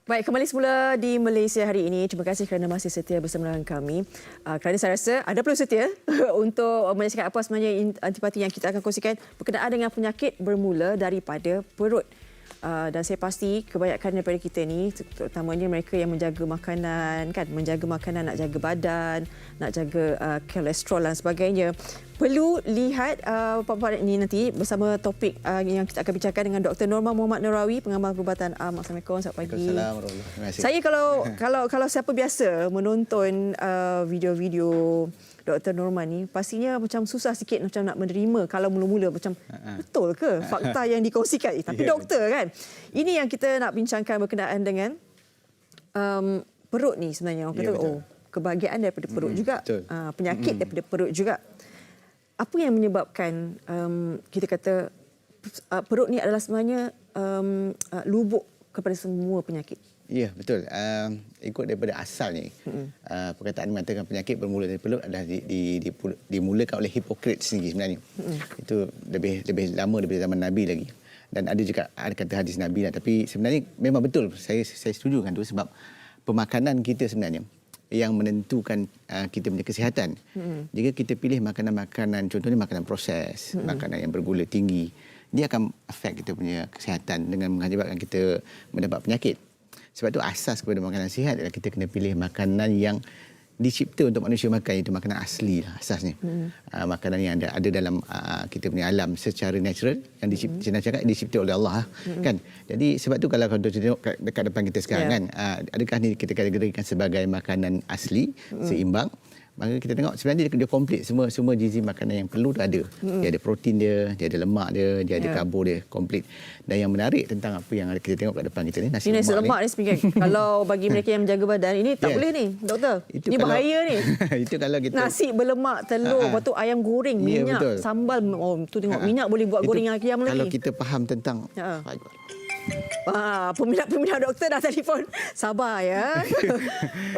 Baik, kembali semula di Malaysia hari ini. Terima kasih kerana masih setia bersama dengan kami. Kerana saya rasa anda perlu setia untuk menyaksikan apa sebenarnya antipati yang kita akan kongsikan berkenaan dengan penyakit bermula daripada perut. Dan saya pasti kebanyakan daripada kita ni, terutamanya mereka yang menjaga makanan, kan, menjaga makanan, nak jaga badan, nak jaga kolesterol dan sebagainya, perlu lihat paparan ini nanti bersama topik yang kita akan bincangkan dengan Dr. Norma Muhammad Nurawi, pengamal perubatan. Assalamualaikum, selamat pagi. Assalamualaikum. Terima kasih. Saya kalau siapa biasa menonton video-video Dr. Norma ni, pastinya macam susah sikit macam nak menerima kalau mula-mula macam betul ke fakta yang dikongsikan. Tapi doktor kan, ini yang kita nak bincangkan berkenaan dengan perut ni sebenarnya. Orang kata kebahagiaan daripada perut juga, penyakit daripada perut juga. Apa yang menyebabkan kita kata perut ni adalah sebenarnya lubuk kepada semua penyakit? Ya, betul. Ikut daripada asalnya, perkataan mengatakan penyakit bermula dari perut adalah dimulakan oleh Hippocrates sendiri sebenarnya. Itu lebih lama daripada zaman Nabi lagi. Dan ada juga ada kata hadis Nabi lah. Tapi sebenarnya memang betul. Saya setuju kan tu sebab pemakanan kita sebenarnya yang menentukan kita punya kesihatan. Jika kita pilih makanan-makanan, contohnya makanan proses, makanan yang bergula tinggi, dia akan affect kita punya kesihatan dengan mengakibatkan kita mendapat penyakit. Sebab itu asas kepada makanan sihat adalah kita kena pilih makanan yang dicipta untuk manusia makan, itu makanan asli lah asasnya. Makanan yang ada dalam kita punya alam secara natural, yang dicipta oleh Allah kan. Jadi sebab tu kalau kita tengok dekat depan kita sekarang kan, adakah ni kita kategorikan sebagai makanan asli, seimbang? Maka kita tengok sebenarnya dia komplit, semua gizi makanan yang perlu tu ada. Dia ada protein dia ada lemak dia ada karbo dia, komplit. Dan yang menarik tentang apa yang kita tengok kat depan kita ni, nasi lemak ni sebenarnya kalau bagi mereka yang menjaga badan ini tak boleh ni doktor. Ini bahaya ni. Itu kalau kita nasi berlemak, telur, lepas tu ayam goreng, minyak, sambal. Tu tengok minyak boleh buat goreng yang ayam lagi. Kalau kita faham tentang peminat doktor dah telefon. Sabar ya.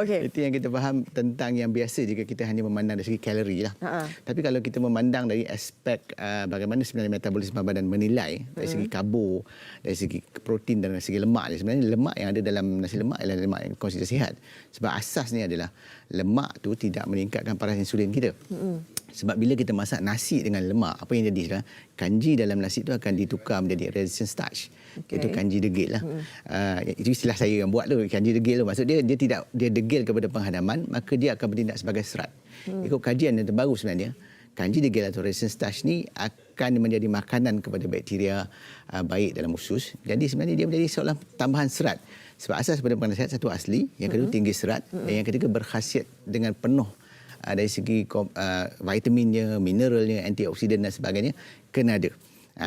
Okey. Itu yang kita faham tentang yang biasa jika kita hanya memandang dari segi kalori lah. Tapi kalau kita memandang dari aspek bagaimana sebenarnya metabolisme badan menilai dari segi karbo, dari segi protein dan dari segi lemak, sebenarnya lemak yang ada dalam nasi lemak adalah lemak yang konsider sihat. Sebab asasnya adalah lemak tu tidak meningkatkan paras insulin kita. Sebab bila kita masak nasi dengan lemak, apa yang jadi sekarang? Kanji dalam nasi itu akan ditukar menjadi resistant starch. Itu kanji degil lah. Itu istilah saya yang buat tu, kanji degil tu. Maksud dia degil kepada penghadaman, maka dia akan bertindak sebagai serat. Ikut kajian yang terbaru sebenarnya, kanji degil atau resistant starch ni akan menjadi makanan kepada bakteria baik dalam usus. Jadi sebenarnya dia menjadi seolah tambahan serat. Sebab asas pada makanan sihat, satu asli, yang kedua tinggi serat, dan yang ketiga berkhasiat dengan penuh dari segi vitaminnya, mineralnya, antioksidan dan sebagainya kena ada.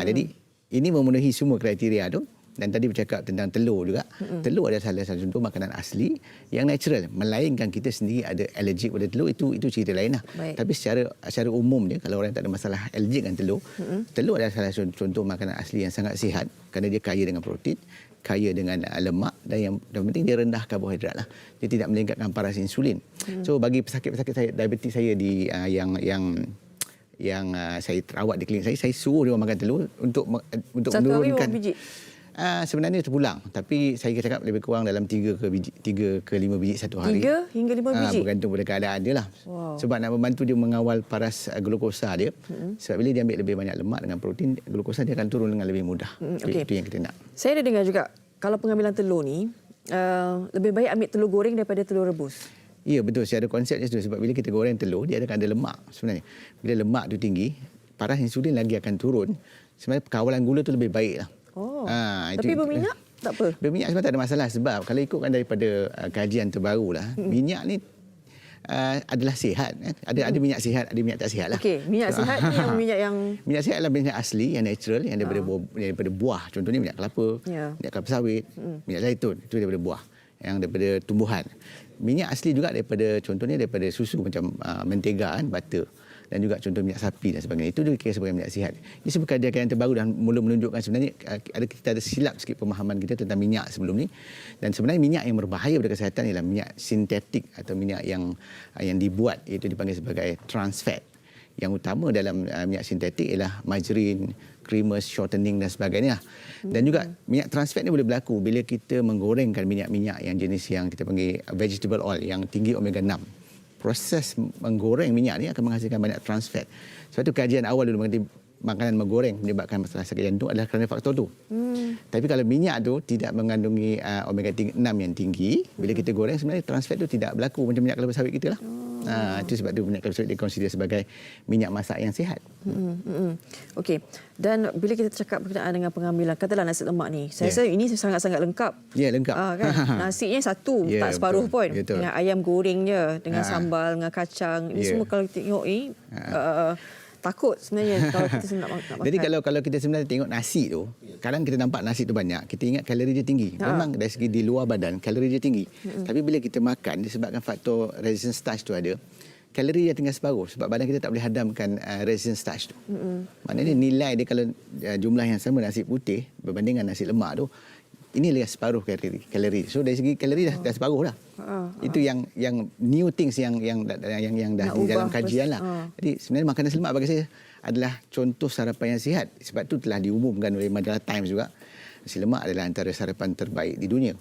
Jadi ini memenuhi semua kriteria tu. Dan tadi bercakap tentang telur juga. Telur adalah salah satu contoh makanan asli yang natural. Melainkan kita sendiri ada alergik pada telur, itu cerita lain lah. Tapi secara umum dia, kalau orang tak ada masalah alergik dengan telur, telur adalah salah satu contoh makanan asli yang sangat sihat kerana dia kaya dengan protein, kaya dengan lemak, dan yang penting dia rendah karbohidrat lah. Dia tidak meningkatkan paras insulin. So bagi pesakit-pesakit saya, diabetes saya yang saya terawat di klinik saya suruh dia makan telur untuk menurunkan. Satu hari berapa biji? Sebenarnya terpulang, tapi saya cakap lebih kurang dalam 3 ke 5 biji satu hari. 3 hingga 5 biji? Bergantung pada keadaan dia lah. Sebab nak membantu dia mengawal paras glukosa dia. Sebab bila dia ambil lebih banyak lemak dengan protein, glukosa dia akan turun dengan lebih mudah. Itu yang kita nak. Saya ada dengar juga, kalau pengambilan telur ni, lebih baik ambil telur goreng daripada telur rebus. Ya, betul. Secara konsepnya itu. Sebab bila kita goreng telur, dia akan ada lemak sebenarnya. Bila lemak tu tinggi, paras insulin lagi akan turun. Sebenarnya kawalan gula tu lebih baik lah. Tapi berminyak tak apa? Berminyak sebenarnya tak ada masalah sebab kalau ikutkan daripada kajian terbaru lah, minyak ni adalah sihat. Ada minyak sihat, ada minyak tak sihat lah. Okey, minyak sihat ni yang minyak yang... Minyak sihat adalah minyak asli, yang natural, yang daripada buah. Contohnya minyak kelapa, minyak kelapa sawit, minyak zaitun, itu daripada buah, yang daripada tumbuhan. Minyak asli juga contohnya daripada susu macam mentega, butter. Dan juga contoh minyak sapi dan sebagainya. Itu dikira sebagai minyak sihat. Ini sebagai kajian yang terbaru dan mula menunjukkan sebenarnya kita ada silap sikit pemahaman kita tentang minyak sebelum ni. Dan sebenarnya minyak yang berbahaya pada kesihatan ialah minyak sintetik atau minyak yang dibuat, iaitu dipanggil sebagai trans fat. yang utama dalam minyak sintetik ialah margarin, creamers, shortening dan sebagainya. Dan juga minyak trans fat ni boleh berlaku bila kita menggorengkan minyak-minyak yang jenis yang kita panggil vegetable oil yang tinggi omega 6. Proses menggoreng minyak ni akan menghasilkan banyak trans fat. Sebab tu kajian awal dulu mengenai makanan menggoreng menyebabkan masalah sakit jantung adalah kerana faktor tu. Tapi kalau minyak tu tidak mengandungi omega 6 yang tinggi, bila kita goreng sebenarnya trans fat tu tidak berlaku macam minyak kelapa sawit kita lah. Itu sebab tu minyak kelapa sawit dikonsider sebagai minyak masak yang sihat. Okey. Dan bila kita cakap berkenaan dengan pengambilan, katalah nasi lemak ni, saya rasa ini sangat-sangat lengkap. Ya, lengkap. Kan? Nasinya satu, tak separuh pun. Betul. Dengan ayam gorengnya, dengan sambal, dengan kacang. Ini semua kalau kita tengok ni, takut sebenarnya kalau kita nak makan. Jadi kalau kita sebenarnya tengok nasi tu, kadang kita nampak nasi tu banyak, kita ingat kalori dia tinggi. Memang dari segi di luar badan, kalori dia tinggi. Tapi bila kita makan, disebabkan faktor resistant starch tu ada, kalori dia tinggal separuh sebab badan kita tak boleh hadamkan resistant starch tu. Maknanya nilai dia kalau jumlah yang sama nasi putih berbanding dengan nasi lemak tu, ini adalah separuh kalori. So dari segi kalori dah separuh dah. Itu yang new things yang dah di dalam kajian lah. Jadi sebenarnya makanan nasi lemak bagi saya adalah contoh sarapan yang sihat. Sebab tu telah diumumkan oleh majalah Times juga. Nasi lemak adalah antara sarapan terbaik di dunia.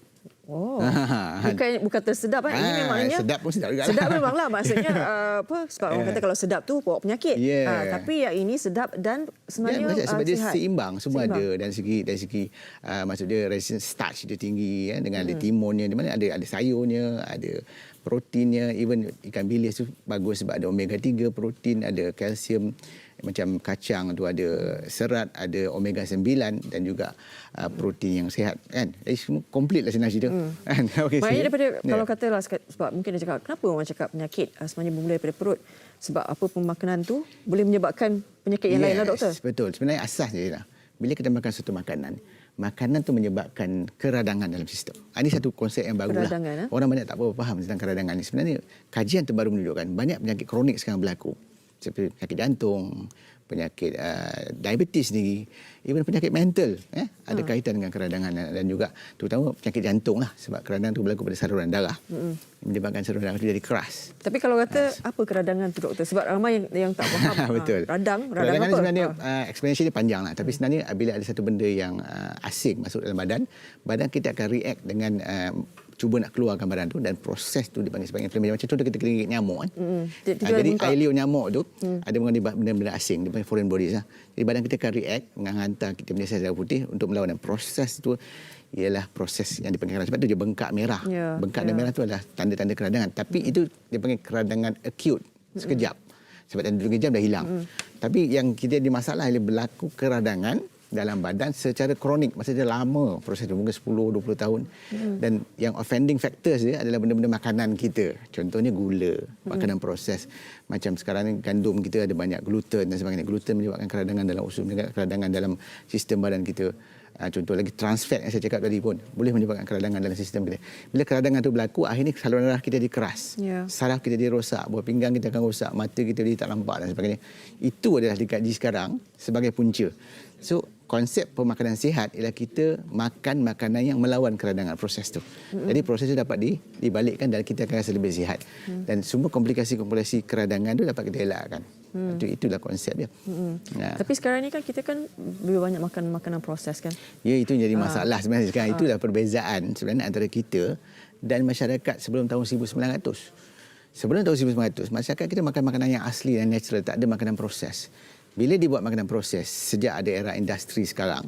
Bukan tersedap kan? Ini memangnya sedap pun sedap juga. Sedap memanglah maksudnya sebab orang kata kalau sedap tu bawa penyakit. Tapi yang ini sedap dan sebenarnya sebab dia sihat. seimbang, semua ada dari segi maksud dia resistant starch dia tinggi dengan ada timunnya, di mana ada sayurnya, ada proteinnya, even ikan bilis tu bagus sebab ada omega 3 protein, ada kalsium, macam kacang tu ada serat, ada omega 9 dan juga protein yang sihat kan. Jadi semua komplit lah nasi tu. Maknanya daripada kalau katalah sebab mungkin dia cakap kenapa orang cakap penyakit sebenarnya bermula daripada perut, sebab apa pemakanan tu boleh menyebabkan penyakit yang lain lah doktor. Betul. Sebenarnya asas je lah. Bila kita makan satu makanan tu menyebabkan keradangan dalam sistem. Ini satu konsep yang baru lah. Orang banyak tak faham tentang keradangan ni. Sebenarnya kajian terbaru menunjukkan banyak penyakit kronik sekarang berlaku. Seperti penyakit jantung, penyakit diabetes sendiri, even penyakit mental ada kaitan dengan keradangan dan juga terutama penyakit jantung lah sebab keradangan itu berlaku pada saluran darah menyebabkan saluran darah itu jadi keras. Tapi kalau kata apa keradangan tu doktor, sebab ramai yang tak faham. Betul. Radang keradangan apa? Sebenarnya explanation dia panjang lah, tapi sebenarnya bila ada satu benda yang asing masuk dalam badan kita akan react dengan cuba nak keluarkan badan tu, dan proses tu dipanggil sebagai inflammation. Macam contoh kita gigit nyamuk kan. Jadi air liur nyamuk tu ada mengandung benda-benda asing, dipanggil foreign bodies lah. Jadi badan kita akan react menghantar kita punya sel darah putih untuk melawan, dan proses tu ialah proses yang dipanggil keradangan. Sebab tu dia bengkak merah. Bengkak dan merah tu adalah tanda-tanda keradangan. Tapi itu dipanggil keradangan acute, sekejap. Sebab tanda 2 jam dah hilang. Tapi yang kita ada masalah ialah berlaku keradangan dalam badan secara kronik, maksudnya lama proses tu, mungkin 10-20 tahun. Dan yang offending factors dia adalah benda-benda makanan kita. Contohnya gula, makanan proses. Macam sekarang ni gandum kita ada banyak gluten dan sebagainya. Gluten menyebabkan keradangan dalam usus, keradangan dalam sistem badan kita. Contoh lagi trans fat yang saya cakap tadi pun boleh menyebabkan keradangan dalam sistem kita. Bila keradangan itu berlaku, akhirnya saluran darah kita jadi keras. Saraf kita jadi rosak, buah pinggang kita akan rosak, mata kita jadi tak nampak dan sebagainya. Itu adalah dikaji sekarang sebagai punca. So, konsep pemakanan sihat ialah kita makan makanan yang melawan keradangan, proses tu. Jadi proses itu dapat dibalikkan dan kita akan rasa lebih sihat. Dan semua komplikasi-komplikasi keradangan itu dapat kita elakkan. Itulah konsep dia. Tapi sekarang ni kan kita kan lebih banyak makan makanan proses kan. Ya, itu jadi masalah sebenarnya sekarang. Itulah perbezaan sebenarnya antara kita dan masyarakat sebelum tahun 1900. Sebelum tahun 1900, masyarakat kita makan makanan yang asli dan natural, tak ada makanan proses. Bila dibuat makanan proses, sejak ada era industri sekarang,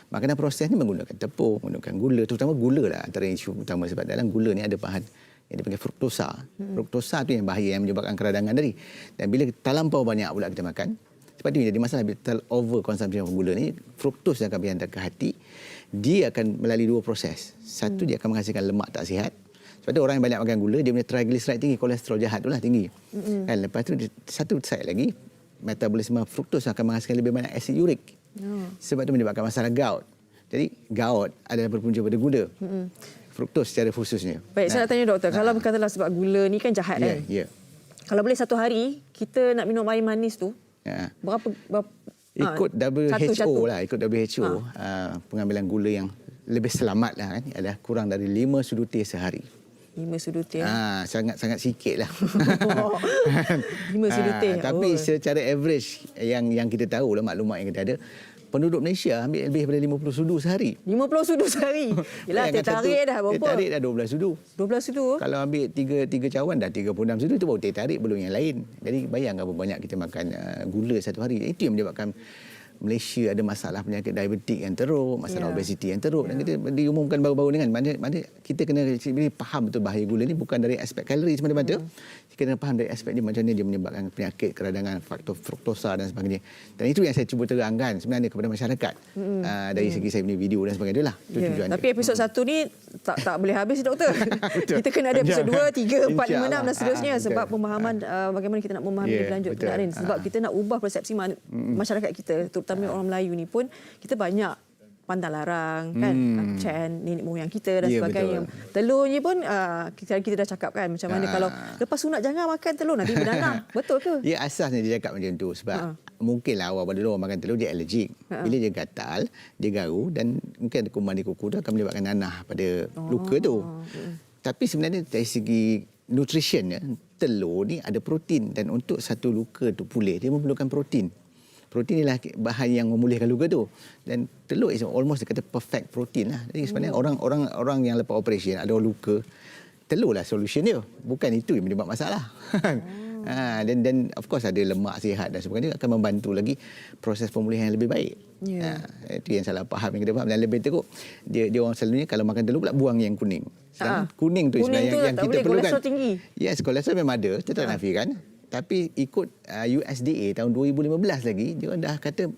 makanan proses ni menggunakan tepung, menggunakan gula, terutama gula lah antara isu utama, sebab dalam gula ni ada bahan yang dipanggil fruktosa. Fruktosa tu yang bahaya, yang menyebabkan keradangan tadi. Dan bila terlampau banyak pula kita makan, sebab itu jadi masalah bila over consumption of gula ni, fruktos yang akan dihantar ke hati, dia akan melalui 2 proses. Satu, dia akan menghasilkan lemak tak sihat. Sebab tu orang yang banyak makan gula, dia punya triglyceride tinggi, kolesterol jahat tu lah tinggi. Kan? Lepas tu satu side lagi, metabolisme fruktos akan menghasilkan lebih banyak asid urik. Sebab itu menyebabkan masalah gout. Jadi gout adalah berpunca pada gula. Fruktos secara khususnya. Baik, saya nak tanya doktor, kalau berkatalah sebab gula ni kan jahat kan? Kalau boleh satu hari kita nak minum air manis tu, berapa ikut WHO lah, ikut WHO, pengambilan gula yang lebih selamat lah kan, adalah kurang dari 5 sudu teh sehari. 5 sudut ya. Sangat-sangat sikit lah. 5 sudut ya. Tapi secara average yang kita tahu lah, maklumat yang kita ada, penduduk Malaysia ambil lebih daripada 50 sudu sehari. 50 sudu sehari. Yelah, tertarik dah berapa? Tertarik dah 12 sudu. 12 sudu? Kalau ambil 3 cawan dah 36 sudu, itu baru tertarik, belum yang lain. Jadi bayangkan berapa banyak kita makan gula satu hari. Itu yang menyebabkan Malaysia ada masalah penyakit diabetik yang teruk, masalah obesiti yang teruk. Dan kita diumumkan baru-baru ni kan, mana kita kena faham betul bahaya gula ni bukan dari aspek kalori semata-mata. Kita kena faham dari aspek dia macam mana dia menyebabkan penyakit, keradangan, faktor fruktosa dan sebagainya. Dan itu yang saya cuba terangkan sebenarnya kepada masyarakat. Dari segi saya punya video dan sebagainya itulah. Tapi episod 1 ni tak boleh habis doktor. Kita kena ada episod 2, 3, 4, 5, 6 dan seterusnya sebab pemahaman bagaimana kita nak memahami lebih lanjut perkara ini. Sebab kita nak ubah persepsi masyarakat kita, terutama orang Melayu ni pun, kita banyak pandang larang kan, Chan, nenek moyang kita dan sebagainya. Telur ni pun kita dah cakap kan macam mana kalau lepas sunat jangan makan telur nanti bernanah. Betul ke? Ya, asasnya dia cakap macam tu sebab mungkinlah awal pada dulu orang makan telur dia alergik. Bila dia gatal, dia garu dan mungkin ada kuman di kuku tu akan menyebabkan nanah pada luka tu. Tapi sebenarnya dari segi nutritionnya, telur ni ada protein dan untuk satu luka tu pulih dia memerlukan protein. Protein ialah bahan yang memulihkan luka tu. Dan telur is almost dia kata perfect protein lah. Jadi sebenarnya orang yang lepas operation ada luka, telur lah solution dia. Bukan itu yang menyebab masalah. Dan of course ada lemak sihat dan sebagainya akan membantu lagi proses pemulihan yang lebih baik. Itu yang salah faham yang kita faham. Dan lebih teruk, dia orang selalunya kalau makan telur pula buang yang kuning. Kuning tu sebenarnya yang kita perlukan. Kolesterol tinggi. Yes, kolesterol memang ada. Kita tak nafikan. Tapi ikut USDA tahun 2015 lagi, dia dah kata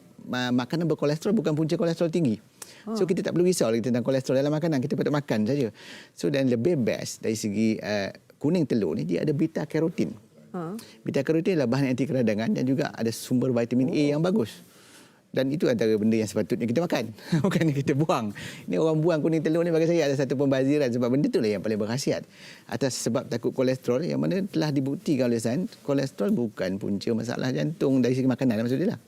makanan berkolesterol bukan punca kolesterol tinggi. So kita tak perlu risau lagi tentang kolesterol dalam makanan, kita patut makan saja. So dan lebih best dari segi kuning telur ni, dia ada beta karotin. Beta karotin adalah bahan anti keradangan dan juga ada sumber vitamin A yang bagus. Dan itu antara benda yang sepatutnya kita makan. Bukan kita buang. Ini orang buang kuning telur ni bagi saya ada satu pembaziran sebab benda itulah yang paling berkhasiat. Atas sebab takut kolesterol yang mana telah dibuktikan oleh sains, kolesterol bukan punca masalah jantung dari segi makanan maksudnya lah.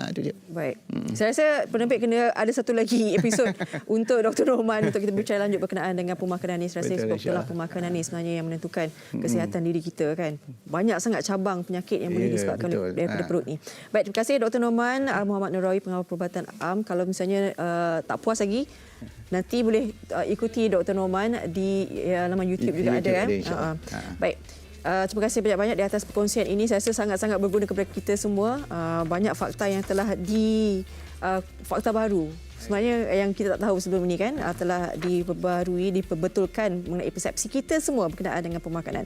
Itu je. Baik. Saya rasa penerbit kena ada satu lagi episod untuk Dr. Norman untuk kita berbicara lanjut berkenaan dengan pemakanan ni. Saya rasa sebab itulah pemakanan ni sebenarnya yang menentukan kesihatan diri kita kan. Banyak sangat cabang penyakit yang boleh disebabkan daripada perut ni. Baik, terima kasih Dr. Norman Muhammad Nur Roy, pengawal perubatan am. Kalau misalnya tak puas lagi, nanti boleh ikuti Dr. Norman di laman YouTube juga ada kan. Baik. Terima kasih banyak-banyak di atas perkongsian ini. Saya rasa sangat-sangat berguna kepada kita semua. Banyak fakta yang telah fakta baru sebenarnya yang kita tak tahu sebelum ini kan, telah diperbetulkan mengenai persepsi kita semua berkenaan dengan pemakanan.